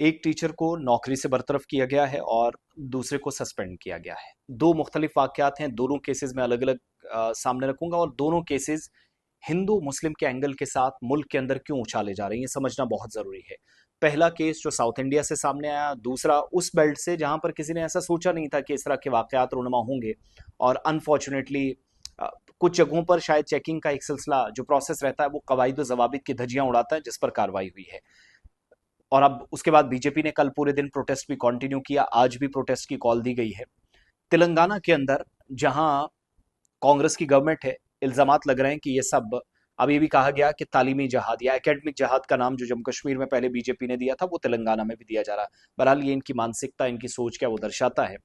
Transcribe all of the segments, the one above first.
एक टीचर को नौकरी से बरतरफ किया गया है और दूसरे को सस्पेंड किया गया है। दो मुख्तलिफ वाकयात हैं, दोनों केसेस में अलग अलग सामने रखूंगा और दोनों केसेस हिंदू मुस्लिम के एंगल के साथ मुल्क के अंदर क्यों उछाले जा रहे हैं ये समझना बहुत जरूरी है। पहला केस जो साउथ इंडिया से सामने आया, दूसरा उस बेल्ट से जहां पर किसी ने ऐसा सोचा नहीं था कि इस तरह के वाकयात रुनमा होंगे और अनफॉर्चुनेटली कुछ जगहों पर शायद चेकिंग का एक सिलसिला जो प्रोसेस रहता है वो कवायद जवाबित की धज्जियां उड़ाता है, जिस पर कार्रवाई हुई है। और अब उसके बाद बीजेपी ने कल पूरे दिन प्रोटेस्ट भी कंटिन्यू किया, आज भी प्रोटेस्ट की कॉल दी गई है। तेलंगाना के अंदर जहां कांग्रेस की गवर्नमेंट है, इल्जामात लग रहे हैं कि ये सब, अब ये भी कहा गया कि तालीमी जहाद या एकेडमिक जहाद का नाम जो जम्मू कश्मीर में पहले बीजेपी ने दिया था वो तेलंगाना में भी दिया जा रहा है। बहरहाल ये इनकी मानसिकता, इनकी सोच क्या वो दर्शाता है।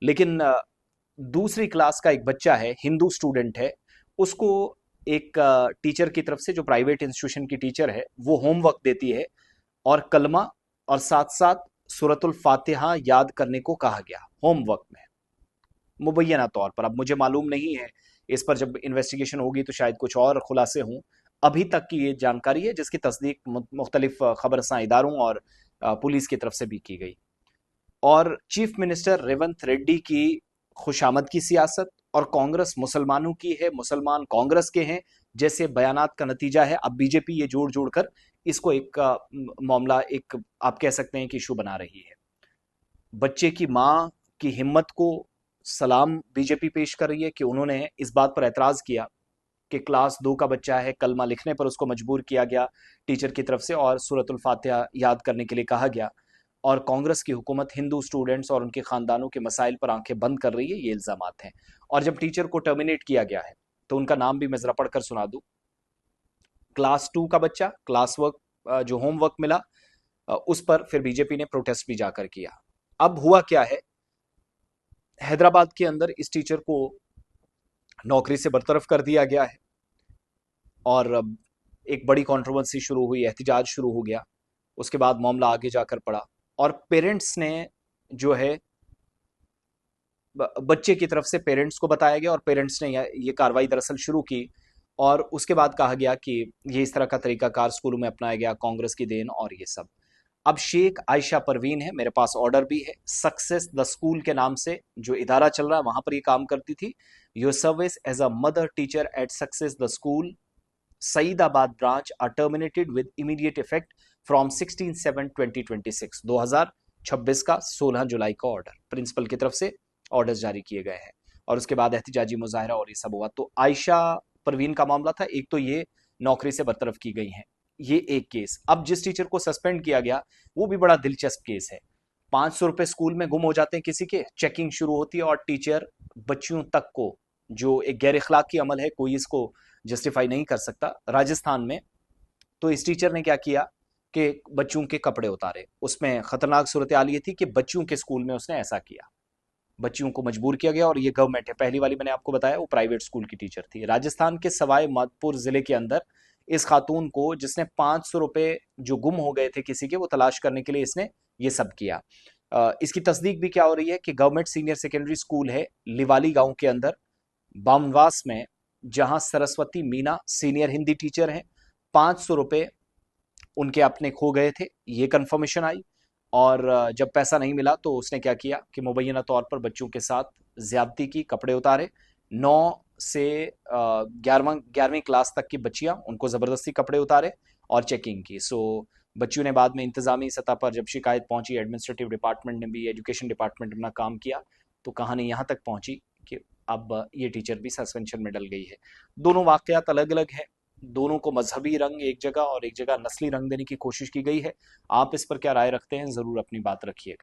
लेकिन दूसरी क्लास का एक बच्चा है, हिंदू स्टूडेंट है, उसको एक टीचर की तरफ से, जो प्राइवेट इंस्टीट्यूशन की टीचर है, वो होमवर्क देती है और कलमा और साथ साथ सूरतुल फातिहा याद करने को कहा गया होमवर्क में, मुबैना तौर पर। अब मुझे मालूम नहीं है, इस पर जब इन्वेस्टिगेशन होगी तो शायद कुछ और खुलासे हों। अभी तक की ये जानकारी है जिसकी तस्दीक मुख्तलिफ खबरसां इदारों और पुलिस की तरफ से भी की गई। और चीफ मिनिस्टर रेवंत रेड्डी की खुशामद की सियासत और कांग्रेस मुसलमानों की है, मुसलमान कांग्रेस के हैं, जैसे बयानात का नतीजा है। अब बीजेपी ये जोड़ जोड़ कर इसको एक मामला, एक आप कह सकते हैं कि इशू बना रही है। बच्चे की माँ की हिम्मत को सलाम बीजेपी पेश कर रही है कि उन्होंने इस बात पर एतराज किया कि क्लास 2 का बच्चा है, कलमा लिखने पर उसको मजबूर किया गया टीचर की तरफ से और सूरतुल फातिहा याद करने के लिए कहा गया। और कांग्रेस की हुकूमत हिंदू स्टूडेंट्स और उनके खानदानों के मसाइल पर आंखें बंद कर रही है, ये इल्जामात हैं। और जब टीचर को टर्मिनेट किया गया है तो उनका नाम भी मैं जरा पढ़कर सुना दूं। क्लास 2 का बच्चा, क्लास वर्क जो होमवर्क मिला, उस पर फिर बीजेपी ने प्रोटेस्ट भी जाकर किया। अब हुआ क्या है, हैदराबाद के अंदर इस टीचर को नौकरी से बरतरफ कर दिया गया है और अब एक बड़ी कंट्रोवर्सी शुरू हुई, एहतजाज शुरू हो गया। उसके बाद मामला आगे जाकर पड़ा और पेरेंट्स ने जो है, बच्चे की तरफ से पेरेंट्स को बताया गया और पेरेंट्स ने ये कार्रवाई दरअसल शुरू की। और उसके बाद कहा गया कि ये इस तरह का तरीकाकार स्कूलों में अपनाया गया, कांग्रेस की देन और ये सब। अब शेख आयशा परवीन है, मेरे पास ऑर्डर भी है, सक्सेस द स्कूल के नाम से जो इदारा चल रहा है वहां पर ये काम करती थी। Your service as a mother teacher at success the school Saidabad branch are terminated with immediate effect from 16/7/2026। 2026 का 16 जुलाई का ऑर्डर, प्रिंसिपल की तरफ से ऑर्डर्स जारी किए गए हैं। और उसके बाद एहतजाजी मुजाहरा और ये सब हुआ। तो आयशा परवीन का मामला था एक, तो ये नौकरी से बरतरफ की गई हैं, ये एक केस। अब जिस टीचर को सस्पेंड किया गया वो भी बड़ा दिलचस्प केस है। 500 रुपए स्कूल में गुम हो जाते हैं किसी के, चेकिंग शुरू होती है और टीचर बच्चियों तक को, जो एक गैर इखलाकी अमल है, कोई इसको जस्टिफाई नहीं कर सकता राजस्थान में। तो इस टीचर ने क्या किया कि बच्चों के कपड़े उतारे। उसमें खतरनाक सूरत हाल ये थी कि बच्चों के स्कूल में उसने ऐसा किया, बच्चियों को मजबूर किया गया। और ये गवर्नमेंट है, पहली वाली मैंने आपको बताया वो प्राइवेट स्कूल की टीचर थी। राजस्थान के सवाई माधोपुर जिले के अंदर इस खातून को, जिसने 500 रुपए जो गुम हो गए थे किसी के, वो तलाश करने के लिए इसने ये सब किया। इसकी तस्दीक भी क्या हो रही है कि गवर्नमेंट सीनियर सेकेंडरी स्कूल है लिवाली गांव के अंदर बामवास में, जहां सरस्वती मीना सीनियर हिंदी टीचर हैं। 500 रुपए उनके अपने खो गए थे, ये कंफर्मेशन आई। और जब पैसा नहीं मिला तो उसने क्या किया कि मुबैना तौर पर बच्चों के साथ ज्यादती की, कपड़े उतारे। 9 से 11वीं क्लास तक की बच्चियां, उनको जबरदस्ती कपड़े उतारे और चेकिंग की। सो बच्चियों ने बाद में इंतजामी सतह पर जब शिकायत पहुंची, एडमिनिस्ट्रेटिव डिपार्टमेंट ने भी, एजुकेशन डिपार्टमेंट ने अपना काम किया, तो कहानी यहाँ तक पहुंची कि अब ये टीचर भी सस्पेंशन में डल गई है। दोनों वाकयात अलग अलग हैं, दोनों को मजहबी रंग एक जगह और एक जगह नस्ली रंग देने की कोशिश की गई है। आप इस पर क्या राय रखते हैं, जरूर अपनी बात रखिएगा।